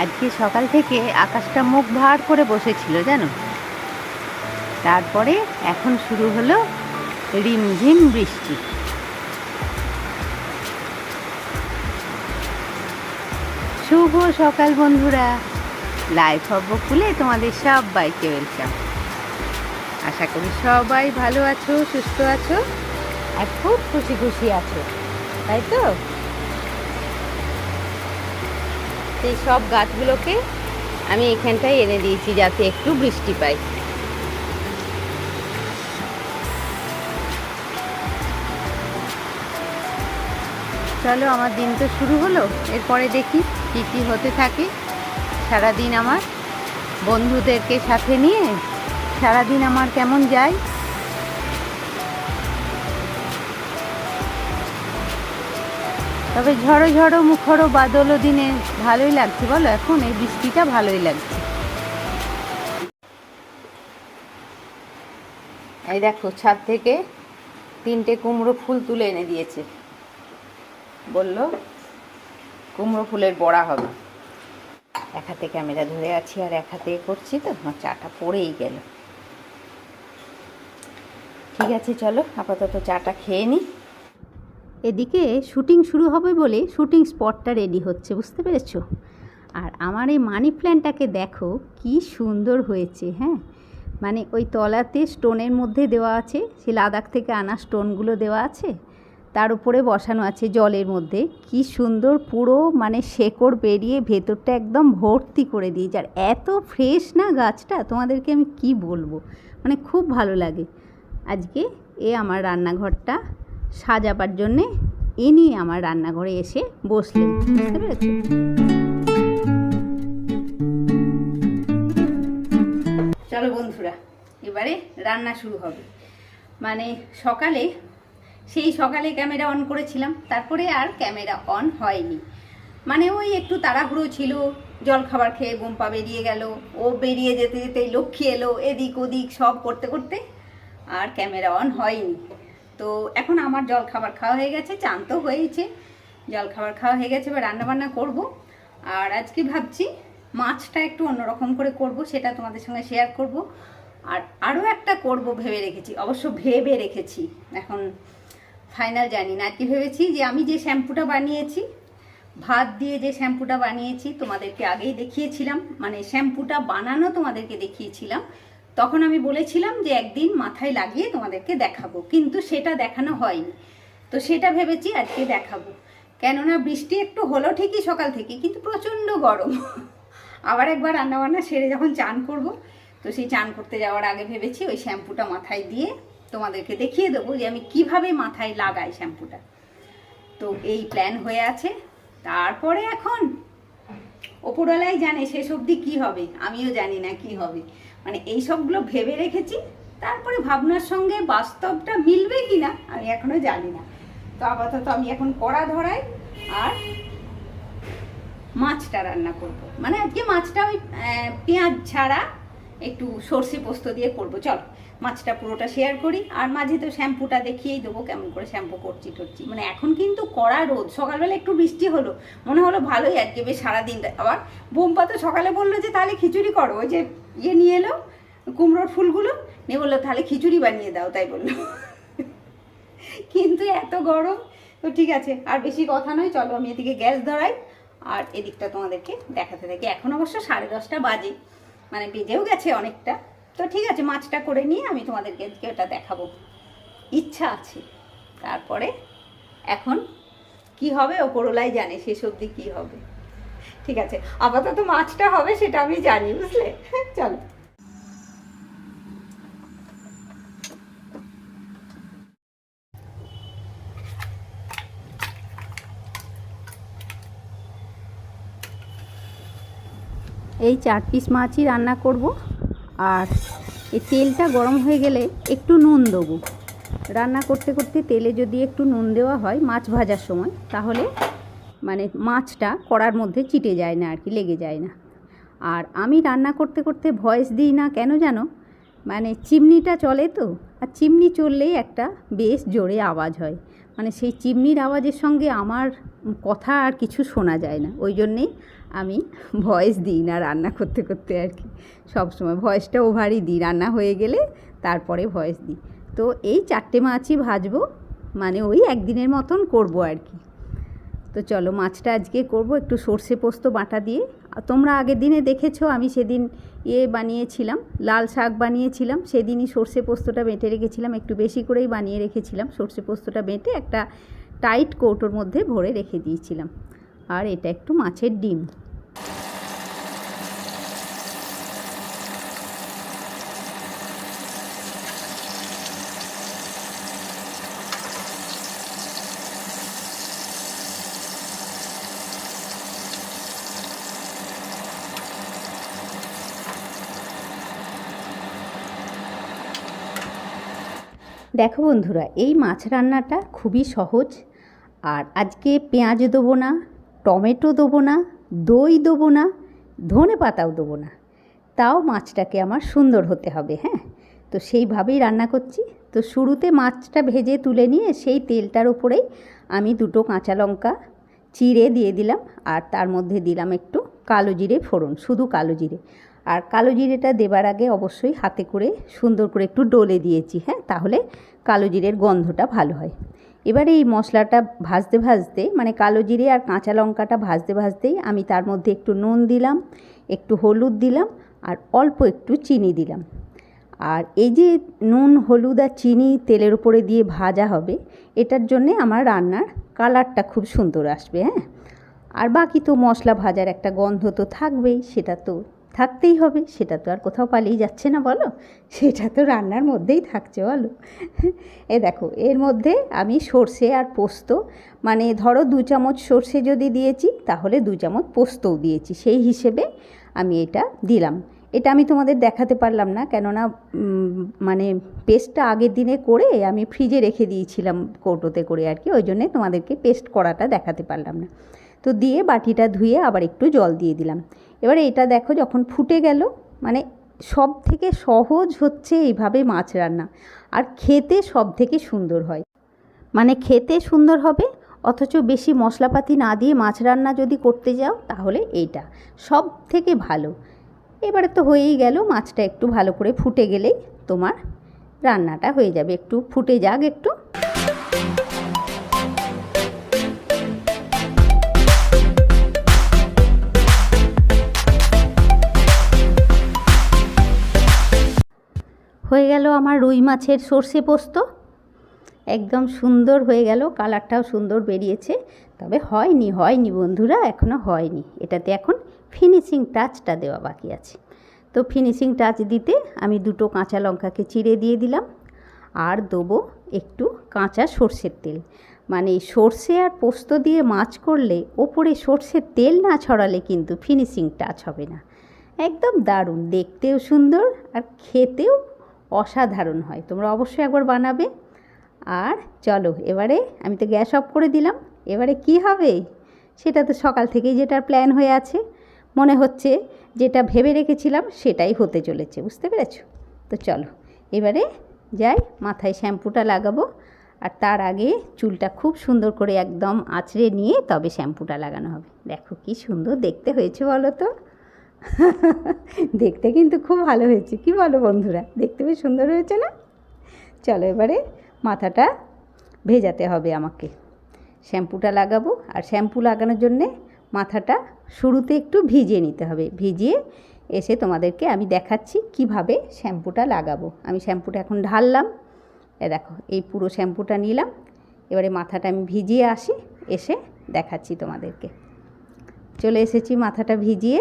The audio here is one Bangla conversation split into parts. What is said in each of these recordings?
আজকে সকাল থেকে আকাশটা মুখ ভার করে বসেছিল জানো, তারপরে এখন শুরু হলো রিমঝিম বৃষ্টি। শুভ সকাল বন্ধুরা, লাইফ অফ বকুলে তোমাদের সবাইকে ওয়েলকাম। আশা করি সবাই ভালো আছো, সুস্থ আছো আর খুব খুশি খুশি আছো, তাই তো? সেই সব গাছগুলোকে আমি এখানটায় এনে দিয়েছি যাতে একটু বৃষ্টি পাই। চলো, আমার দিন তো শুরু হলো, এরপরে দেখি কী কী হতে থাকে। সারাদিন আমার বন্ধুদেরকে সাথে নিয়ে সারাদিন আমার কেমন যায়। তবে ঝড়ো ঝড়ো মুখরো বাদলও দিনে ভালোই লাগছে, বলো? এখন এই বৃষ্টিটা ভালোই লাগছে। এই দেখো, ছাদ থেকে 3টে কুমড়ো ফুল তুলে এনে দিয়েছে, বলল কুমড়ো ফুলের বড়া হবে। এক হাতে ক্যামেরা ধরে আছি আর এক হাতে করছি, তো আমার চাটা পড়েই গেল। ঠিক আছে, চলো আপাতত চাটা খেয়ে নিই। এদিকে শুটিং শুরু হবে বলে শুটিং স্পটটা রেডি হচ্ছে, বুঝতে পেরেছো? আর আমার এই মানি প্ল্যান্টটাকে দেখো কি সুন্দর হয়েছে। হ্যাঁ, মানে ওই তলাতে স্টোনের মধ্যে দেওয়া আছে, সে লাদাখ থেকে আনা স্টোনগুলো দেওয়া আছে, তার উপরে বসানো আছে জলের মধ্যে। কি সুন্দর, পুরো মানে শেকড় বেরিয়ে ভেতরটা একদম ভর্তি করে দিয়েছে। আর এত ফ্রেশ না গাছটা, তোমাদেরকে আমি কি বলবো, মানে খুব ভালো লাগে। আজকে আমার রান্নাঘরটা সাজাবার জন্যে ইনি আমার রান্নাঘরে এসে বসলেন, বুঝতে পেরেছো? চলো বন্ধুরা, এবারে রান্না শুরু হবে। মানে সেই সকালে ক্যামেরা অন করেছিলাম, তারপরে আর ক্যামেরা অন হয়নি। মানে ওই একটু তাড়াহুড়ো ছিল, জল খাবার খেয়ে গোম্পা বেরিয়ে গেল, ও বেরিয়ে যেতে যেতে লক্ষ্মী এলো, এদিক ওদিক সব করতে করতে আর ক্যামেরা অন হয়নি। তো এখন আমার জল খাবার খাওয়া হয়ে গেছে, চান তো হয়েছে, জল খাবার খাওয়া হয়ে গেছে, এবার রান্নাবান্না করব। আর আজকে ভাবছি মাছটা একটু অন্যরকম করে করব, সেটা তোমাদের সঙ্গে শেয়ার করব। আর আরও একটা করব ভেবে রেখেছি, অবশ্য ভেবে রেখেছি, এখন ফাইনাল জানি না। আজকে ভেবেছি যে আমি যে শ্যাম্পুটা বানিয়েছি, ভাত দিয়ে যে শ্যাম্পুটা বানিয়েছি, তোমাদেরকে আগেই দেখিয়েছিলাম, মানে শ্যাম্পুটা বানানো তোমাদেরকে দেখিয়েছিলাম। তখন আমি বলেছিলাম যে একদিন মাথায় লাগিয়ে তোমাদেরকে দেখাবো, কিন্তু সেটা দেখানো হয়নি। তো সেটা ভেবেছি আজকে দেখাবো, কেননা বৃষ্টি একটু হলো ঠিকই সকাল থেকে, কিন্তু প্রচণ্ড গরম। আবার একবার রান্নাবান্না সেরে যখন চান করব, তো সেই চান করতে যাওয়ার আগে ভেবেছি ওই শ্যাম্পুটা মাথায় দিয়ে তোমাদেরকে দেখিয়ে দেবো যে আমি কিভাবে মাথায় লাগাই শ্যাম্পুটা। তো এই প্ল্যান হয়ে আছে। তারপরে এখন ওপরওয়ালাই জানে শেষ অবধি কী হবে, আমিও জানি না কি হবে। মানে এই সবগুলো ভেবে রেখেছি, তারপরে ভাবনার সঙ্গে বাস্তবটা মিলবে কি না আমি এখনও জানি না। তো আপাতত আমি এখন কড়া ধরাই আর মাছটা রান্না করব। মানে আজকে মাছটা ওই পেঁয়াজ ছাড়া একটু সর্ষে পোস্ত দিয়ে করবো। চল মাছটা পুরোটা শেয়ার করি, আর মাঝে তো শ্যাম্পুটা দেখিয়েই দেবো কেমন করে শ্যাম্পু করছি। মানে এখন কিন্তু কড়া রোদ, সকালবেলা একটু বৃষ্টি হলো, মনে হলো ভালোই আজকে বেশ সারাদিনটা। আবার বোম্পা তো সকালে বললো যে তাহলে খিচুড়ি করো, ওই যে নিয়ে এলো কুমড়োর ফুলগুলো নিয়ে, বললো তাহলে খিচুড়ি বানিয়ে দাও, তাই বললো। কিন্তু এত গরম, তো ঠিক আছে আর বেশি কথা নয়, চলো আমি এদিকে গ্যাস ধরাই আর এদিকটা তোমাদেরকে দেখাতে থাকি। এখন অবশ্য 10:30 বাজে, মানে বেজেও গেছে অনেকটা। তো ঠিক আছে, মাছটা করে নিয়ে আমি তোমাদেরকে ওটা দেখাবো, ইচ্ছা আছে। তারপরে এখন কি হবে ওপরওয়ালাই জানে, শেষ অবধি কী হবে। ঠিক আছে, আপাতত মাছটা হবে সেটা আমি জানি, বুঝলে? চলো। এই 4 পিস মাছই রান্না করব। আর এই তেলটা গরম হয়ে গেলে একটু নুন দেবো। রান্না করতে করতে তেলে যদি একটু নুন দেওয়া হয় মাছ ভাজার সময়, তাহলে মানে মাছটা কড়ার মধ্যে চিটে যায় না আর কি, লেগে যায় না। আর আমি রান্না করতে করতে ভয়েস দিই না কেন জানো, মানে চিমনিটা চলে তো, আর চিমনি চললেই একটা বেশ জোরে আওয়াজ হয়, মানে সেই চিমনির আওয়াজের সঙ্গে আমার কথা আর কিছু শোনা যায় না। ওই জন্যেই আমি ভয়েস দিই না রান্না করতে করতে আর কি, সবসময় ভয়েসটা ওভারই দিই, রান্না হয়ে গেলে তারপরে ভয়েস দিই। তো এই 4টে মাছই ভাজবো, মানে ওই একদিনের মতন করব আর কি। তো চলো মাছটা আজকে করব একটু সর্ষে পোস্ত বাটা দিয়ে। তোমরা আগের দিনে দেখেছো আমি সেদিন বানিয়েছিলাম, লাল শাক বানিয়েছিলাম, সেদিনই সর্ষে পোস্তটা বেটে রেখেছিলাম, একটু বেশি করেই বানিয়ে রেখেছিলাম। সর্ষে পোস্তটা বেটে একটা টাইট কৌটোর মধ্যে ভরে রেখে দিয়েছিলাম। আর এটা একটু মাছের ডিম। দেখো বন্ধুরা, এই মাছ রান্নাটা খুবই সহজ। আর আজকে পেঁয়াজ দেবো না, টমেটো দেবো না, দই দেবো না, ধনে পাতাও দেবো না, তাও মাছটাকে আমার সুন্দর হতে হবে। হ্যাঁ, তো সেইভাবেই রান্না করছি। তো শুরুতে মাছটা ভেজে তুলে নিয়ে সেই তেলটার ওপরেই আমি 2টো কাঁচা লঙ্কা চিড়ে দিয়ে দিলাম, আর তার মধ্যে দিলাম একটু কালো জিরে ফোড়ন, শুধু কালো জিরে। আর কালো জিরেটা দেবার আগে অবশ্যই হাতে করে সুন্দর করে একটু ডলে দিয়েছি, হ্যাঁ, তাহলে কালো জিরের গন্ধটা ভালো হয়। এবারে এই মশলাটা ভাজতে ভাজতে, মানে কালো জিরে আর কাঁচা লঙ্কাটা ভাজতে ভাজতেই আমি তার মধ্যে একটু নুন দিলাম, একটু হলুদ দিলাম, আর অল্প একটু চিনি দিলাম। আর এই যে নুন, হলুদ আর চিনি তেলের উপরে দিয়ে ভাজা হবে, এটার জন্যে আমার রান্নার কালারটা খুব সুন্দর আসবে। হ্যাঁ, আর বাকি তো মশলা ভাজার একটা গন্ধ তো থাকবেই, সেটা তো থাকতেই হবে, সেটা তো আর কোথাও পালিয়ে যাচ্ছে না বলো, সেটা তো রান্নার মধ্যেই থাকছে বলো। এ দেখো, এর মধ্যে আমি সর্ষে আর পোস্ত, মানে ধরো 2 চামচ সর্ষে যদি দিয়েছি তাহলে 2 চামচ পোস্তও দিয়েছি, সেই হিসেবে আমি এটা দিলাম। এটা আমি তোমাদের দেখাতে পারলাম না, কেননা মানে পেস্টটা আগের দিনে করে আমি ফ্রিজে রেখে দিয়েছিলাম কৌটোতে করে আর কি, ওই জন্যে তোমাদেরকে পেস্ট করাটা দেখাতে পারলাম না। তো দিয়ে বাটিটা ধুয়ে আবার একটু জল দিয়ে দিলাম। এবারে এটা দেখো যখন ফুটে গেল, মানে সব থেকে সহজ হচ্ছে এইভাবে মাছ রান্না, আর খেতে সব থেকে সুন্দর হয়। মানে খেতে সুন্দর হবে, অথচ বেশি মশলাপাতি না দিয়ে মাছ রান্না যদি করতে যাও তাহলে এইটা সব থেকে ভালো। এবারে তো হয়েই গেল, মাছটা একটু ভালো করে ফুটে গেলেই তোমার রান্নাটা হয়ে যাবে। একটু ফুটে যাক একটু। হয়ে গেল আমার রুই মাছের সর্ষে পোস্ত, একদম সুন্দর হয়ে গেল, কালারটাও সুন্দর বেরিয়েছে। তবে হয়নি বন্ধুরা, এখনও হয়নি, এটাতে এখন ফিনিশিং টাচটা দেওয়া বাকি আছে। তো ফিনিশিং টাচ দিতে আমি 2টো কাঁচা লঙ্কাকে চিড়ে দিয়ে দিলাম, আর দেবো একটু কাঁচা সর্ষের তেল। মানে সর্ষে আর পোস্ত দিয়ে মাছ করলে ওপরে সর্ষের তেল না ছড়ালে কিন্তু ফিনিশিং টাচ হবে না। একদম দারুণ, দেখতেও সুন্দর আর খেতেও অসাধারণ হয়। তোমরা অবশ্যই একবার বানাবে। আর চলো এবারে আমি তো গ্যাস অফ করে দিলাম। এবারে কি হবে সেটা তো সকাল থেকেই যেটার প্ল্যান হয়ে আছে, মনে হচ্ছে যেটা ভেবে রেখেছিলাম সেটাই হতে চলেছে, বুঝতে পেরেছো? তো চলো এবারে যাই, মাথায় শ্যাম্পুটা লাগাবো। আর তার আগে চুলটা খুব সুন্দর করে একদম আঁচড়ে নিয়ে তবে শ্যাম্পুটা লাগানো হবে। দেখো কি সুন্দর দেখতে হয়েছে বলো তো। দেখতে কিন্তু খুব ভালো হয়েছে, কি বলো বন্ধুরা? দেখতে বেশ সুন্দর হয়েছে না? চলো এবারে মাথাটা ভেজাতে হবে আমাকে, শ্যাম্পুটা লাগাবো। আর শ্যাম্পু লাগানোর জন্যে মাথাটা শুরুতে একটু ভিজিয়ে নিতে হবে। ভিজিয়ে এসে তোমাদেরকে আমি দেখাচ্ছি কিভাবে শ্যাম্পুটা লাগাবো। আমি শ্যাম্পুটা এখন ঢাললাম, দেখো এই পুরো শ্যাম্পুটা নিলাম। এবারে মাথাটা আমি ভিজিয়ে আসি, এসে দেখাচ্ছি তোমাদেরকে। চলে এসেছি মাথাটা ভিজিয়ে,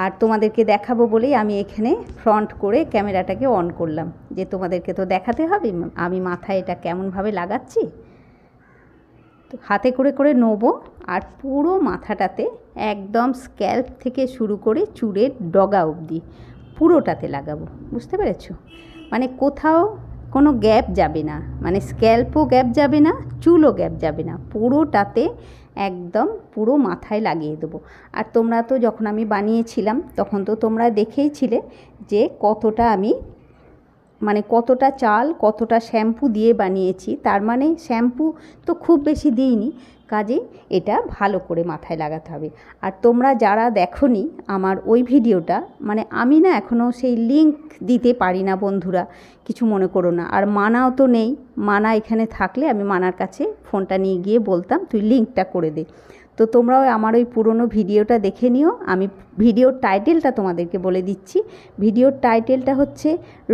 আর তোমাদেরকে দেখাবো বলেই আমি এখানে ফ্রন্ট করে ক্যামেরাটাকে অন করলাম, যে তোমাদেরকে তো দেখাতে হবে আমি মাথায় এটা কেমনভাবে লাগাচ্ছি। তো হাতে করে করে নেবো, আর পুরো মাথাটাতে একদম স্ক্যাল্প থেকে শুরু করে চুলের ডগা অবধি পুরোটাতে লাগাবো, বুঝতে পেরেছো? মানে কোথাও কোনো গ্যাপ যাবে না, মানে স্ক্যাল্পও গ্যাপ যাবে না, চুলও গ্যাপ যাবে না, পুরোটাতে একদম পুরো মাথায় লাগিয়ে দেবো। আর তোমরা তো যখন আমি বানিয়েছিলাম তখন তো তোমরা দেখেইছিলে যে কতটা আমি মানে কতটা চাল কতটা শ্যাম্পু দিয়ে বানিয়েছি, তার মানে শ্যাম্পু তো খুব বেশি দিইনি, কাজে এটা ভালো করে মাথায় লাগাতে হবে। আর তোমরা যারা দেখোনি আমার ওই ভিডিওটা, মানে আমি না এখনও সেই লিংক দিতে পারি না বন্ধুরা, কিছু মনে করো না। আর মানাও তো নেই, মানা এখানে থাকলে আমি মানার কাছে ফোনটা নিয়ে গিয়ে বলতাম তুই লিংকটা করে দে। তো তোমরাও আমার ওই পুরনো ভিডিওটা দেখে নিও। আমি ভিডিওর টাইটেলটা তোমাদেরকে বলে দিচ্ছি। ভিডিওর টাইটেলটা হচ্ছে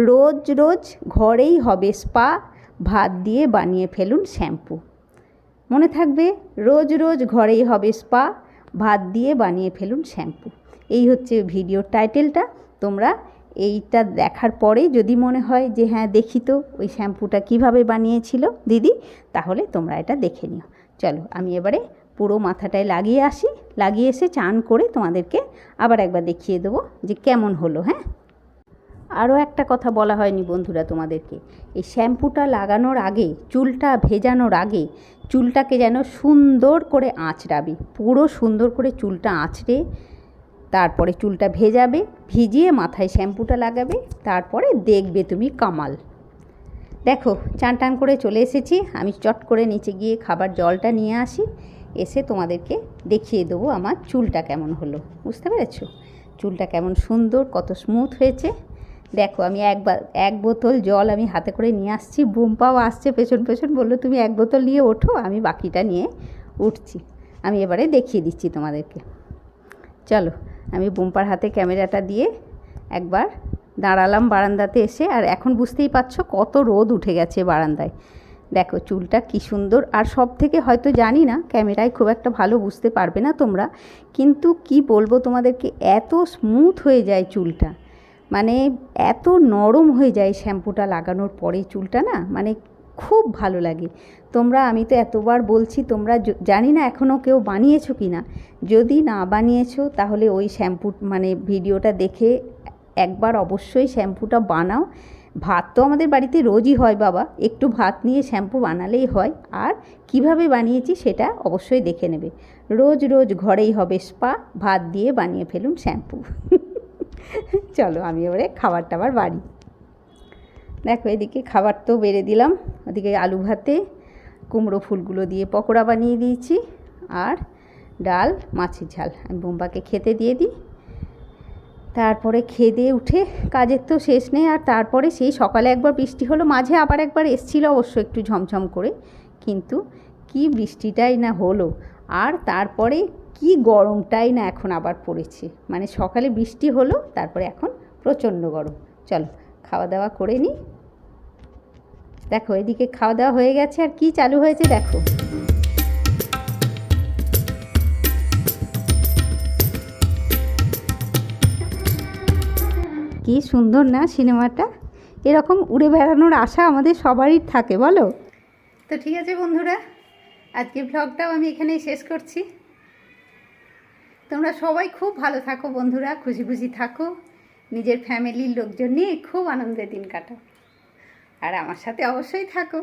রোজ রোজ ঘরেই হবে স্পা, ভাত দিয়ে বানিয়ে ফেলুন শ্যাম্পু। মনে থাকবে, রোজ রোজ ঘরেই হবে স্পা, ভাত দিয়ে বানিয়ে ফেলুন শ্যাম্পু। এই হচ্ছে ভিডিওর টাইটেলটা। তোমরা এইটা দেখার পরে যদি মনে হয় যে হ্যাঁ দেখি তো ওই শ্যাম্পুটা কিভাবে বানিয়েছিল দিদি, তাহলে তোমরা এটা দেখে নিও। চলো আমি এবারে পুরো মাথাটায় লাগিয়ে আসি, লাগিয়ে এসে চান করে তোমাদেরকে আবার একবার দেখিয়ে দেবো যে কেমন হলো। হ্যাঁ, আরও একটা কথা বলা হয়নি বন্ধুরা তোমাদেরকে, এই শ্যাম্পুটা লাগানোর আগে, চুলটা ভেজানোর আগে চুলটাকে যেন সুন্দর করে আঁচড়াবে, পুরো সুন্দর করে চুলটা আঁচড়ে তারপরে চুলটা ভেজাবে, ভিজিয়ে মাথায় শ্যাম্পুটা লাগাবে, তারপরে দেখবে তুমি কামাল। দেখো চান টান করে চলে এসেছি, আমি চট করে নিচে গিয়ে খাবার জলটা নিয়ে আসি, এসে তোমাদেরকে দেখিয়ে দেবো আমার চুলটা কেমন হলো। বুঝতে পেরেছো চুলটা কেমন সুন্দর, কত স্মুথ হয়েছে। দেখো আমি এক বোতল জল আমি হাতে করে নিয়ে আসছি, বুম্পাও আসছে পেছন পেছন, বললো তুমি এক বোতল নিয়ে ওঠো, আমি বাকিটা নিয়ে উঠছি। আমি এবারে দেখিয়ে দিচ্ছি তোমাদেরকে। চলো আমি বুম্পার হাতে ক্যামেরাটা দিয়ে একবার দাঁড়ালাম বারান্দাতে এসে, আর এখন বুঝতেই পারছো কত রোদ উঠে গেছে বারান্দায়। দেখো চুলটা কি সুন্দর। আর সব থেকে হয়তো জানি না, ক্যামেরায় খুব একটা ভালো বুঝতে পারবে না তোমরা, কিন্তু কি বলবো তোমাদেরকে, এত স্মুথ হয়ে যায় চুলটা, মানে এত নরম হয়ে যায় শ্যাম্পুটা লাগানোর পরে চুলটা, না মানে খুব ভালো লাগে। তোমরা, আমি তো এতবার বলছি, তোমরা জানি না এখনও কেউ বানিয়েছো কি না, যদি না বানিয়েছো তাহলে ওই শ্যাম্পু মানে ভিডিওটা দেখে একবার অবশ্যই শ্যাম্পুটা বানাও। ভাত তো আমাদের বাড়িতে রোজই হয় বাবা, একটু ভাত নিয়ে শ্যাম্পু বানালেই হয়। আর কিভাবে বানিয়েছি সেটা অবশ্যই দেখে নেবে। রোজ রোজ ঘরেই হবে স্পা, ভাত দিয়ে বানিয়ে ফেলুন শ্যাম্পু। চলো আমি এবারে খাবার টাবার বাড়ি। দেখো এদিকে খাবার তো বেড়ে দিলাম, ওদিকে আলু ভাতে কুমড়ো ফুলগুলো দিয়ে পকোড়া বানিয়ে দিয়েছি, আর ডাল মাছের ঝাল আমি বোম্বাকে খেতে দিয়ে দিই। তারপরে খেয়ে দিয়ে উঠে, কাজের তো শেষ নেই, আর তারপরে সেই সকালে একবার বৃষ্টি হলো, মাঝে আবার একবার এসেছিলো অবশ্য একটু ঝমঝম করে, কিন্তু কি বৃষ্টিটাই না হলো। আর তারপরে কি গরমটাই না এখন আবার পড়েছে, মানে সকালে বৃষ্টি হলো, তারপরে এখন প্রচণ্ড গরম। চলো খাওয়া দাওয়া করে নিই। দেখো এদিকে খাওয়া দাওয়া হয়ে গেছে, আর কি চালু হয়েছে দেখো। কি সুন্দর না সিনেমাটা, এরকম উড়ে বেড়ানোর আশা আমাদের সবারই থাকে বলো। তো ঠিক আছে বন্ধুরা, আজকে ব্লগটাও আমি এখানেই শেষ করছি। তোমরা সবাই খুব ভালো থাকো বন্ধুরা, খুশি খুশি থাকো, নিজের ফ্যামিলির লোকজন নিয়ে খুব আনন্দের দিন কাটাও, আর আমার সাথে অবশ্যই থাকো।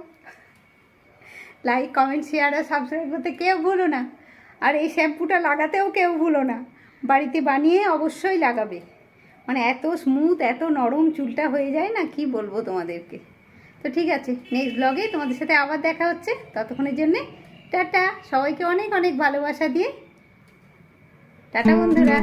লাইক কমেন্ট শেয়ার আর সাবস্ক্রাইব করতে কেউ ভুলো না, আর এই শ্যাম্পুটা লাগাতেও কেউ ভুলো না, বাড়িতে বানিয়ে অবশ্যই লাগাবে। মানে এত স্মুথ এত নরম চুলটা হয়ে যায় না, কি বলবো তোমাদেরকে। তো ঠিক আছে, নেক্সট ব্লগে তোমাদের সাথে আবার দেখা হচ্ছে, ততক্ষণের জন্যে টাটা। সবাইকে অনেক অনেক ভালোবাসা দিয়ে টাটা বন্ধুরা।